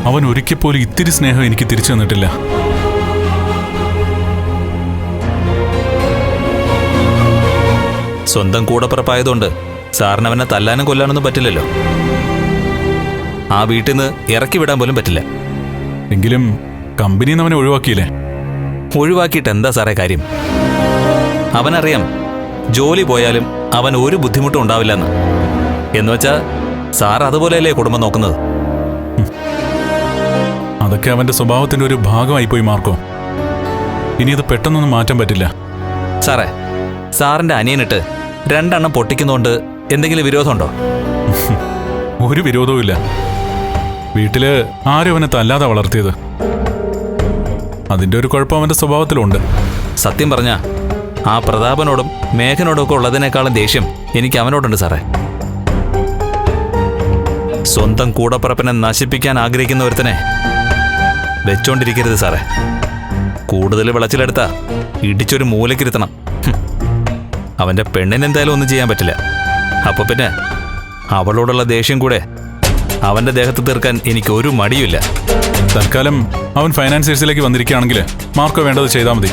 അവൻ ഒരിക്കൽ പോലും ഇത്തിരി സ്നേഹം എനിക്ക് തിരിച്ചു തന്നിട്ടില്ല. സ്വന്തം കൂടപ്പിറപ്പായതുകൊണ്ട് സാറിന് അവനെ തല്ലാനും കൊല്ലാനൊന്നും പറ്റില്ലല്ലോ. ആ വീട്ടിൽ നിന്ന് ഇറക്കി വിടാൻ പോലും പറ്റില്ല. എങ്കിലും കമ്പനിയിൽ നിന്ന് അവനെ ഒഴിവാക്കിയില്ലേ? ഒഴിവാക്കിയിട്ട് എന്താ സാറേ കാര്യം? അവനറിയാം ജോലി പോയാലും അവൻ ഒരു ബുദ്ധിമുട്ടും ഉണ്ടാവില്ലെന്ന്. എന്നുവെച്ചാ സാർ അതുപോലെയല്ലേ കുടുംബം നോക്കുന്നത്? അതൊക്കെ അവന്റെ സ്വഭാവത്തിന്റെ ഒരു ഭാഗമായിപ്പോയി മാർക്കോ. ഇനി അത് പെട്ടെന്നൊന്നും മാറ്റാൻ പറ്റില്ല. സാറേ, സാറിന്റെ അനിയനിട്ട് 2 എണ്ണം പൊട്ടിക്കുന്നോണ്ട് എന്തെങ്കിലും വിരോധമുണ്ടോ? ഒരു വിരോധവും ഇല്ല. വീട്ടില് ആരും അവനെ തല്ലാതെ വളർത്തിയത്. അതിന്റെ ഒരു കുഴപ്പം അവന്റെ സ്വഭാവത്തിലുണ്ട്. സത്യം പറഞ്ഞ ആ പ്രതാപനോടും മേഘനോടും ഒക്കെ ഉള്ളതിനേക്കാളും ദേഷ്യം എനിക്ക് അവനോടുണ്ട് സാറേ. സ്വന്തം കൂടപ്പിറപ്പിനെ നശിപ്പിക്കാൻ ആഗ്രഹിക്കുന്ന ഒരുത്തനെ വെച്ചോണ്ടിരിക്കരുത് സാറേ. കൂടുതൽ വിളച്ചിലെടുത്താ ഇടിച്ചൊരു മൂലക്കിരുത്തണം. അവന്റെ പെണ്ണിനെന്തായാലും ഒന്നും ചെയ്യാൻ പറ്റില്ല. അപ്പൊ പിന്നെ അവളോടുള്ള ദേഷ്യം കൂടെ അവന്റെ ദേഹത്ത് തീർക്കാൻ എനിക്ക് ഒരു മടിയുമില്ല. തൽക്കാലം അവൻ ഫൈനാൻസിയേഴ്സിലേക്ക് വന്നിരിക്കുകയാണെങ്കിൽ മാർക്കോ വേണ്ടത് ചെയ്താൽ മതി.